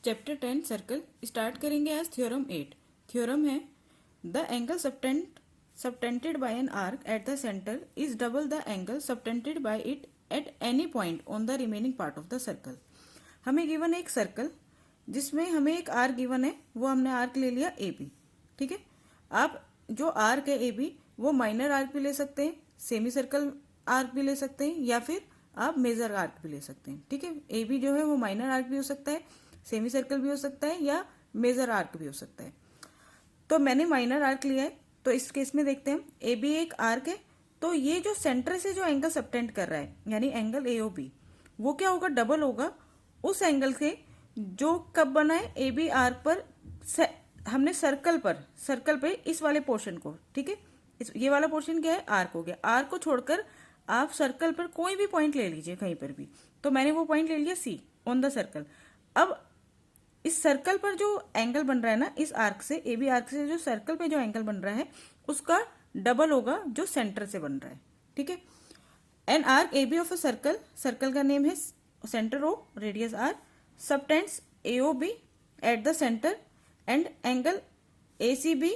Chapter 10 circle start करेंगे आज theorem 8। Theorem है the angle subtended bye an arc eight the centre is double the angle subtended bye it at any point on the remaining part of the circle. हमें given है एक circle जिसमें हमें एक arc given है, वो हमने आर्क ले लिया ए बी। ठीक है, आप जो आर्क है ए बी वो माइनर आर्क भी ले सकते हैं, सेमी सर्कल आर्क भी ले सकते हैं, या फिर आप मेजर आर्क भी ले सकते हैं। ठीक है, ए बी जो है वो माइनर आर्क भी हो सकता है, सेमी सर्कल भी हो सकता है, या मेजर आर्क भी हो सकता है। तो मैंने माइनर आर्क लिया है, तो इस केस में देखते हैं ए बी एक आर्क है, तो ये जो सेंटर से जो एंगल सबटेंड कर रहा है यानी एंगल ए ओ बी, वो क्या होगा, डबल होगा उस एंगल से जो कब बना है ए बी आर्क पर। हमने सर्कल पे इस वाले पोर्शन को, ठीक है, ये वाला पोर्शन क्या है, आर्क हो गया। आर्क को छोड़कर आप सर्कल पर कोई भी पॉइंट ले लीजिए कहीं पर भी, तो मैंने वो पॉइंट ले लिया सी ऑन द सर्कल। अब इस सर्कल पर जो एंगल बन रहा है ना, इस आर्क से ए बी आर्क से जो सर्कल पे जो एंगल बन रहा है उसका डबल होगा जो सेंटर से बन रहा है। ठीक है, an arc A B of a circle, circle का नेम है centre O, radius R, subtends A O B at the centre and angle A C B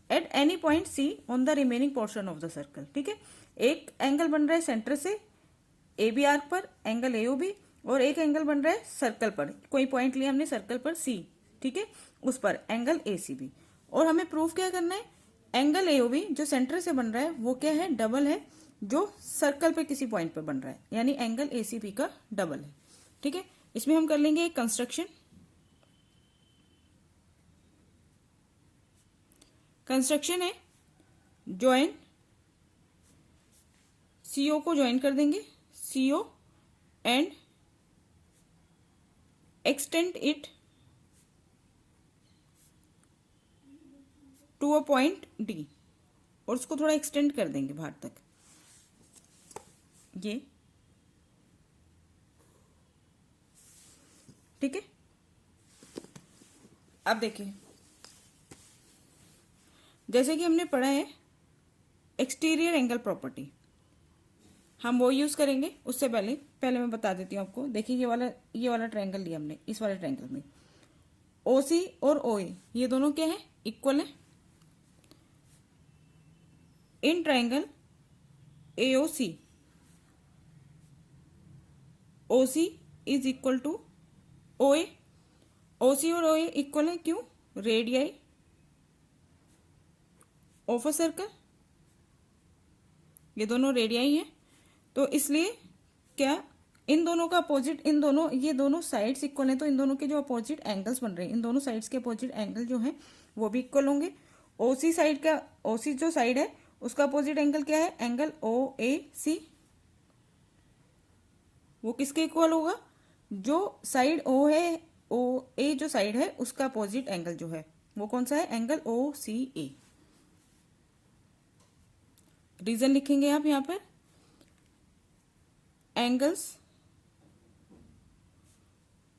at any point C on the remaining portion of the circle. ठीक है, एक angle बन रहा है centre से A B arc पर angle A O B, और एक एंगल बन रहा है सर्कल पर, कोई पॉइंट लिया हमने सर्कल पर सी, ठीक है, उस पर एंगल ए सी बी। और हमें प्रूफ क्या करना है, एंगल ए ओ बी जो सेंटर से बन रहा है वो क्या है, डबल है जो सर्कल पे किसी पॉइंट पे बन रहा है, यानी एंगल ए सी बी का डबल है। ठीक है, इसमें हम कर लेंगे एक कंस्ट्रक्शन। कंस्ट्रक्शन है ज्वाइन, सीओ को ज्वाइन कर देंगे, CO and extend it to a point D, और उसको थोड़ा एक्सटेंड कर देंगे बाहर तक। ये ठीक है, अब देखिए जैसे कि हमने पढ़ा है एक्सटीरियर एंगल प्रॉपर्टी, हम वो यूज करेंगे। उससे पहले मैं बता देती हूँ आपको। देखिए ये वाला ट्रायंगल लिया हमने, इस वाले ट्रायंगल में ओ सी और ओ ए ये दोनों क्या है, इक्वल है। In triangle A O C is equal to O A, O C और ओ ए इक्वल है, क्यों, रेडियाई ऑफ अ सर्कल, ये दोनों रेडियाई हैं, तो इसलिए क्या इन दोनों का अपोजिट, ये दोनों साइड्स इक्वल हैं, तो इन दोनों के जो अपोजिट एंगल्स बन रहे हैं, इन दोनों साइड्स के अपोजिट एंगल जो हैं वो भी इक्वल होंगे। ओसी साइड का, ओसी जो साइड है उसका अपोजिट एंगल क्या है, एंगल ओ ए सी, वो किसके इक्वल होगा, जो साइड ओ है, ओ ए जो साइड है उसका अपोजिट एंगल जो है वो कौन सा है, एंगल ओ सी ए। रीजन लिखेंगे आप यहां पर, angles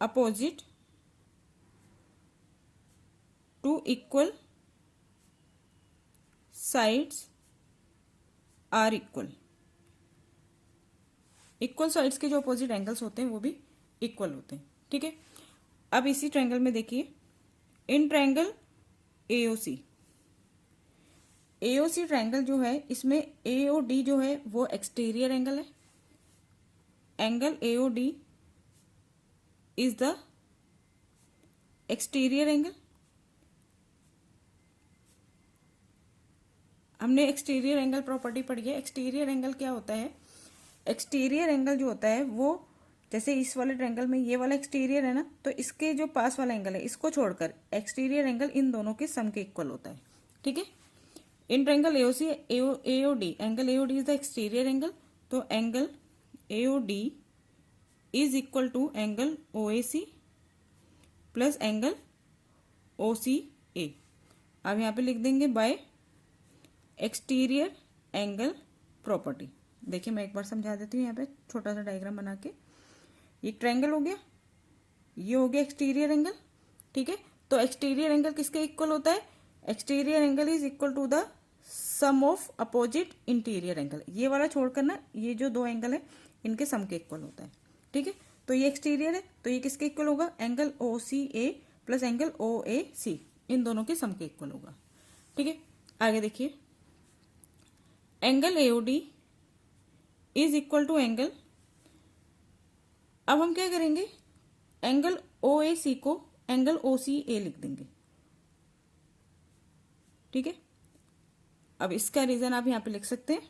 opposite to equal sides are equal, equal sides के जो अपोजिट एंगल्स होते हैं वो भी इक्वल होते हैं। ठीक है, अब इसी ट्रायंगल में देखिए इन ट्रायंगल एओसी, एओसी ट्रायंगल जो है इसमें एओ डी जो है वो एक्सटीरियर एंगल है, angle AO D is the exterior angle. हमने एक्सटीरियर एंगल प्रॉपर्टी पढ़ी है। एक्सटीरियर एंगल क्या होता है, एक्सटीरियर एंगल जो होता है वो, जैसे इस वाले ट्रायंगल में ये वाला एक्सटीरियर है ना, तो इसके जो पास वाला एंगल है इसको छोड़कर एक्सटीरियर एंगल इन दोनों के सम के इक्वल होता है। ठीक है, in triangle AOC AO D, angle AO D is the exterior angle, तो angle AO D is equal to angle O A C plus angle O C A. अब यहाँ पे लिख देंगे बाय एक्सटीरियर एंगल प्रॉपर्टी। देखिए मैं एक बार समझा देती हूँ, यहाँ पे छोटा सा डायग्राम बना के, ये ट्रायंगल हो गया, ये हो गया एक्सटीरियर एंगल। ठीक है, तो एक्सटीरियर एंगल किसके इक्वल होता है, exterior angle is equal to the sum of opposite interior angle, ये वाला छोड़कर ना ये जो दो एंगल है इनके सम के इक्वल होता है। ठीक है, तो ये एक्सटीरियर है तो ये किसके इक्वल होगा, angle O C A plus angle O A सी, इन दोनों के सम के इक्वल होगा। ठीक है, आगे देखिए, angle AOD is equal to angle, अब हम क्या करेंगे, एंगल ओ ए सी को एंगल ओ सी ए लिख देंगे। ठीक है, अब इसका रीजन आप यहां पे लिख सकते हैं,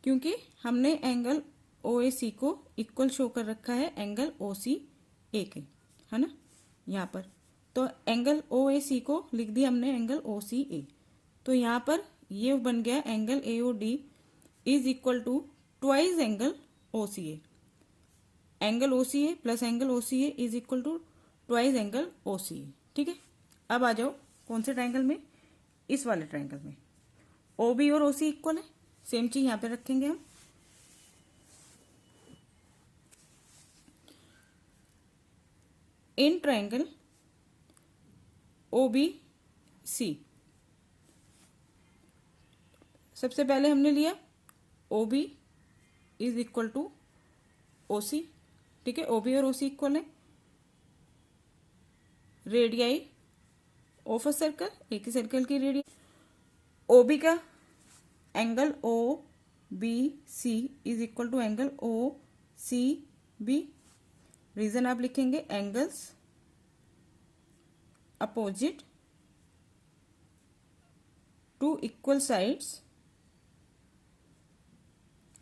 क्योंकि हमने एंगल ओ ए सी को इक्वल शो कर रखा है एंगल ओ सी ए के, है ना, यहां पर। तो एंगल ओ ए सी को लिख दिया हमने एंगल ओ सी ए, तो यहां पर ये बन गया angle A O D is equal to twice angle O C A. Angle O C A plus angle O C A is equal to twice angle O C A. ठीक है, अब आ जाओ कौन से ट्रायंगल में, इस वाले ट्रायंगल में। ओ बी और ओ सी इक्वल है, सेम चीज यहां पे रखेंगे हम। इन ट्रायंगल ओ बी सी, सबसे पहले हमने लिया O B is equal to O C. ठीक है, ओ बी और ओ सी इक्वल है, रेडियाई ऑफ अ सर्कल, एक ही सर्कल की रेडियस। ओ बी का angle O B C is equal to angle O C B. Reason आप लिखेंगे, angles opposite to equal sides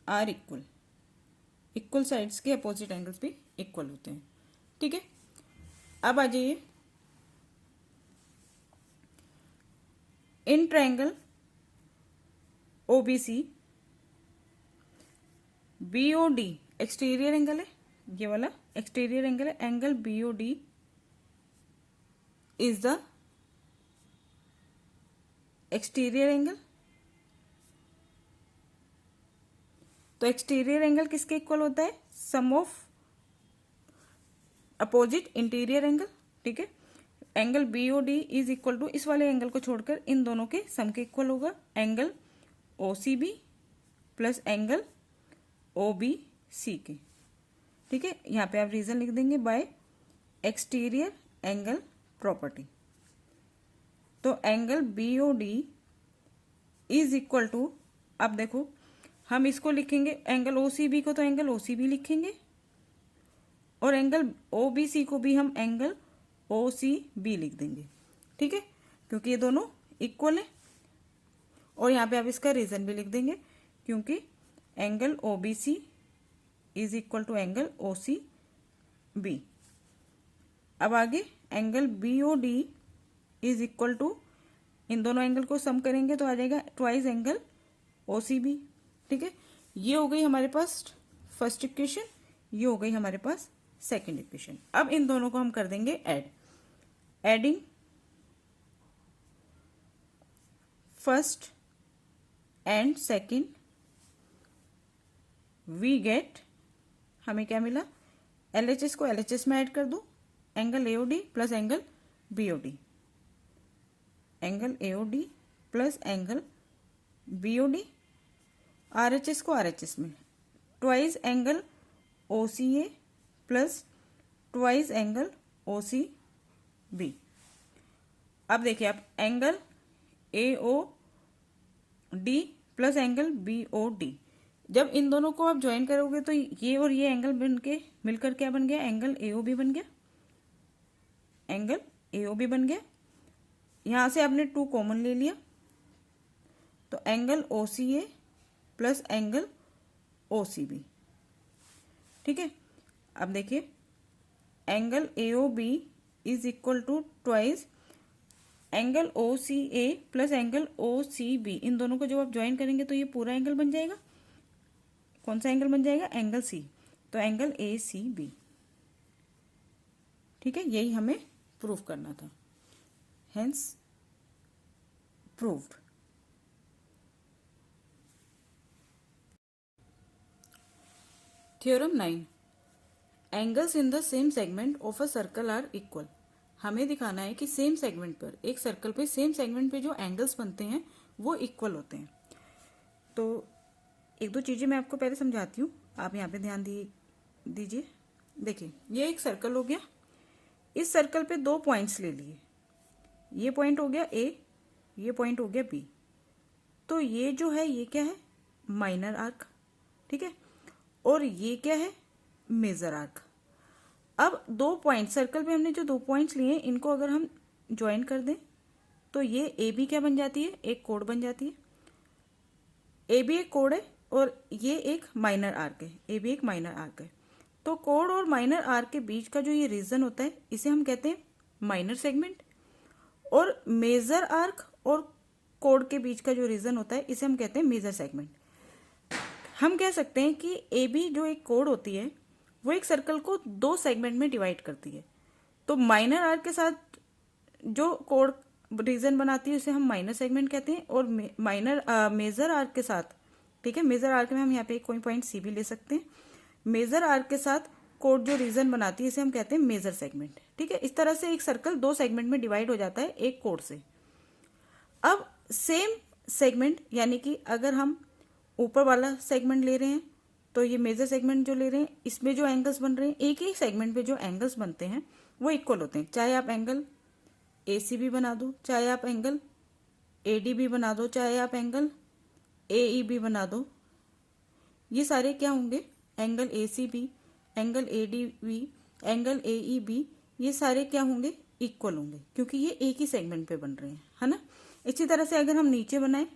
are equal, equal sides के अपोजिट angles भी इक्वल होते हैं। ठीक है, अब आ जाइए, in triangle O B C, B O D exterior angle है, ये वाला एक्सटीरियर एंगल है, angle B O D is the exterior angle. तो एक्सटीरियर एंगल किसके इक्वल होता है, sum of opposite interior angle. ठीक है, angle B O D is equal to, इस वाले एंगल को छोड़कर इन दोनों के सम के इक्वल होगा, angle O C B plus angle O B C के। ठीक है, यहां पे आप रीजन लिख देंगे, बाय एक्सटीरियर एंगल प्रॉपर्टी। तो angle B O D is equal to, अब देखो हम इसको लिखेंगे एंगल ओ सी बी को, तो एंगल ओ सी बी लिखेंगे, और एंगल ओ बी सी को भी हम एंगल ओ सी बी लिख देंगे। ठीक है, क्योंकि ये दोनों इक्वल है, और यहां पे आप इसका रीजन भी लिख देंगे, क्योंकि angle O B C is equal to angle O C B. अब आगे angle B O D is equal to, इन दोनों एंगल को सम करेंगे तो आ जाएगा twice angle O C B. ठीक है, ये हो गई हमारे पास फर्स्ट इक्वेशन, ये हो गई हमारे पास सेकंड इक्वेशन। अब इन दोनों को हम कर देंगे add, adding first and second, we get, हमें क्या मिला, एलएचएस को एलएचएस में ऐड कर दो, angle AOD plus angle BOD, angle AOD plus angle BOD, RHS को आरएचएस में, twice angle OCA plus twice angle OC B. अब देखिए आप, angle AO D plus angle BO D, जब इन दोनों को आप ज्वाइन करोगे तो ये और ये एंगल बन के मिलकर क्या बन गया, एंगल एओ बी बन गया, एंगल एओ बी बन गया। यहां से आपने 2 कॉमन ले लिया, तो angle OCA plus angle OCB. ठीक है, अब देखिए angle AO B is equal to twice angle O C A plus angle O C B, इन दोनों को जब आप ज्वाइन करेंगे तो ये पूरा एंगल बन जाएगा, कौन सा एंगल बन जाएगा, एंगल सी, तो एंगल ए सी बी। ठीक है, यही हमें प्रूव करना था, hence proved. Theorem 9, angles in the same segment of a circle are equal. हमें दिखाना है कि सेम सेगमेंट पर, एक सर्कल पे सेम सेगमेंट पे जो एंगल्स बनते हैं वो इक्वल होते हैं। तो एक दो चीजें मैं आपको पहले समझाती हूँ, आप यहाँ पे ध्यान दीजिए। देखिए, ये एक सर्कल हो गया, इस सर्कल पे दो पॉइंट्स ले लिए, ये पॉइंट हो गया ए, ये पॉइंट हो गया बी, तो ये जो है ये क्या है, माइनर आर्क, ठीक है, और ये क्या है, मेजर आर्क। अब दो पॉइंट सर्कल पे हमने जो दो पॉइंट्स लिए इनको अगर हम ज्वाइन कर दें तो ये ए बी क्या बन जाती है, एक कोड बन जाती है। ए बी एक कोड है और ये एक माइनर आर्क है, ए बी एक माइनर आर्क है। तो कोड और माइनर आर्क के बीच का जो ये रीजन होता है इसे हम कहते हैं माइनर सेगमेंट, और मेजर आर्क और कोड के बीच का जो रीजन होता है इसे हम कहते हैं मेजर सेगमेंट। हम कह सकते हैं कि ए बी जो एक कोड होती है वो एक सर्कल को दो सेगमेंट में डिवाइड करती है। तो माइनर आर्क के साथ जो कोड रीजन बनाती है उसे हम माइनर सेगमेंट कहते हैं, और मेजर आर्क के साथ, ठीक है, मेजर आर्क में हम यहाँ पे कोई पॉइंट सी भी ले सकते हैं, मेजर आर्क के साथ कोड जो रीजन बनाती है इसे हम कहते हैं मेजर सेगमेंट, ठीक है। इस तरह से एक सर्कल दो सेगमेंट में डिवाइड हो जाता है एक कोड से। अब सेम सेगमेंट, यानी कि अगर हम ऊपर वाला सेगमेंट ले रहे हैं तो ये मेजर सेगमेंट जो ले रहे हैं इसमें जो एंगल्स बन रहे हैं, एक ही सेगमेंट पे जो एंगल्स बनते हैं वो इक्वल होते हैं, चाहे आप एंगल ए सी बी बना दो, चाहे आप एंगल ए डी बी बना दो, चाहे आप एंगल ए ई बी बना दो, ये सारे क्या होंगे, angle A C B, angle A D B, angle A E B, ये सारे क्या होंगे, इक्वल होंगे, क्योंकि ये एक ही सेगमेंट पे बन रहे हैं, है ना। इसी तरह से अगर हम नीचे बनाए,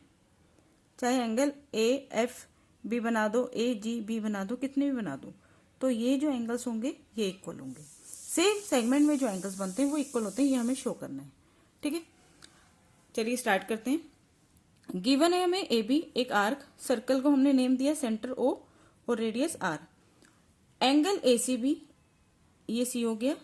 चाहे एंगल ए एफ बी बना दो, ए जी बी बना दो, कितने भी बना दो, तो ये जो एंगल्स होंगे ये इक्वल होंगे। सेम सेगमेंट में जो एंगल्स बनते हैं वो इक्वल होते हैं, ये हमें शो करना है, ठीक है। चलिए स्टार्ट करते हैं। गिवन है हमें ए बी एक आर्क, सर्कल को हमने नेम दिया सेंटर ओ और radius R. Angle A C B, ये सी हो गया,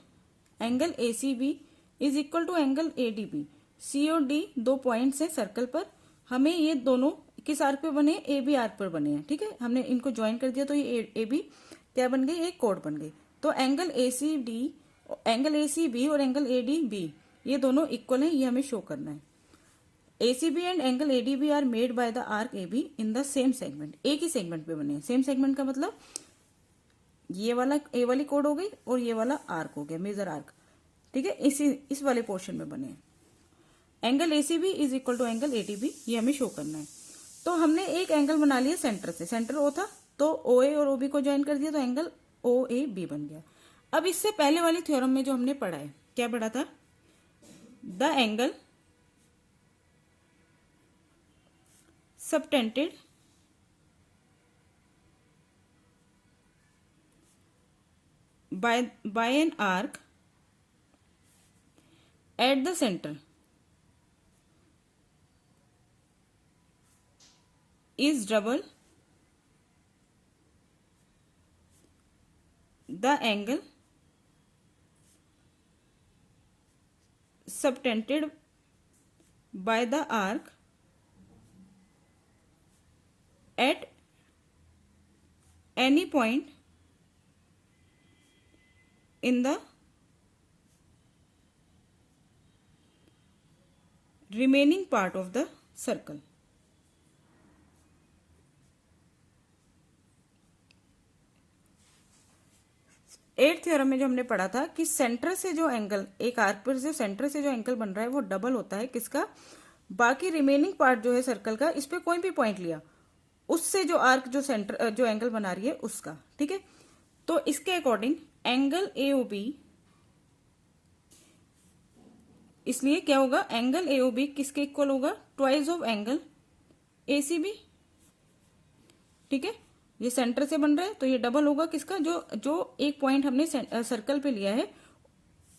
angle A C B is equal to angle A D B. C और डी दो पॉइंट्स हैं सर्कल पर, हमें ये दोनों किस आर्क पे बने, ए बी आर्क पर बने हैं, ठीक है। हमने इनको ज्वाइन कर दिया तो ये ए बी क्या बन गई, एक कोड बन गई। तो angle A C D, angle A C B और एंगल ए डी बी ये दोनों इक्वल हैं, ये हमें शो करना है। A C B and angle A D B are made by the arc A B in the same segment, एक ही सेगमेंट पे बने हैं। सेम सेगमेंट का मतलब ये वाला ए वाली कोड हो गई और ये वाला आर्क हो गया, मेजर आर्क, ठीक है, इस वाले पोर्शन में बने हैं। Angle A C B is equal to angle A D B, ये हमें शो करना है। तो हमने एक एंगल बना लिया सेंटर से, सेंटर ओ था तो ओ ए और ओ बी को ज्वाइन कर दिया तो एंगल ओ ए बी बन गया। अब इससे पहले वाली थ्योरम में जो हमने पढ़ा है, क्या पढ़ा था, the angle subtended by an arc at the center is double the angle subtended by the arc at any point in the remaining part of the circle। Eight theorem में जो हमने पढ़ा था कि सेंटर से जो एंगल, एक arc पर से सेंटर से जो एंगल बन रहा है वो डबल होता है किसका, बाकी रिमेनिंग पार्ट जो है सर्कल का, इस पे कोई भी पॉइंट लिया उससे जो आर्क जो सेंटर जो एंगल बना रही है उसका, ठीक है। तो इसके according angle A O B, इसलिए क्या होगा, एंगल ए ओ बी किसके इक्वल होगा, twice of angle A C B, ठीक है। ये सेंटर से बन रहा है तो ये डबल होगा किसका, जो एक पॉइंट हमने सर्कल पे लिया है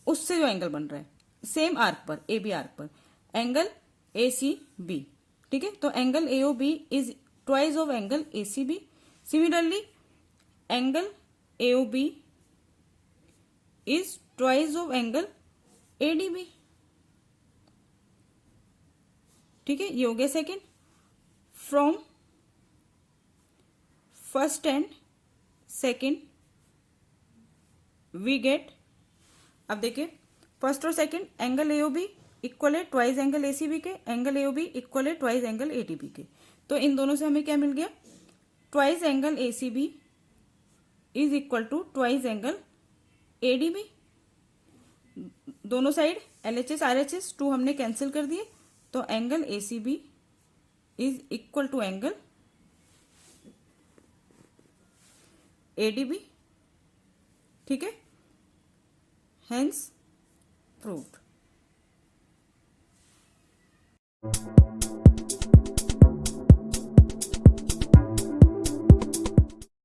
उससे जो एंगल बन रहा है सेम आर्क पर, ए बी आर्क पर, एंगल ए सी बी, ठीक है। तो angle A O B is twice of angle A C B. Similarly angle A O B is twice of angle A D B, ठीक है। ये हो गया second. From first and second we get, अब देखिए फर्स्ट और second angle A O B equal है twice angle A C B के, angle A O B equal है twice angle A D B के। तो इन दोनों से हमें क्या मिल गया, twice angle A C B is equal to twice angle A D B. दोनों साइड LHS RHS 2 हमने कैंसिल कर दिए, तो angle ACB is equal to angle ADB। ठीक है, हेंस प्रूव्ड।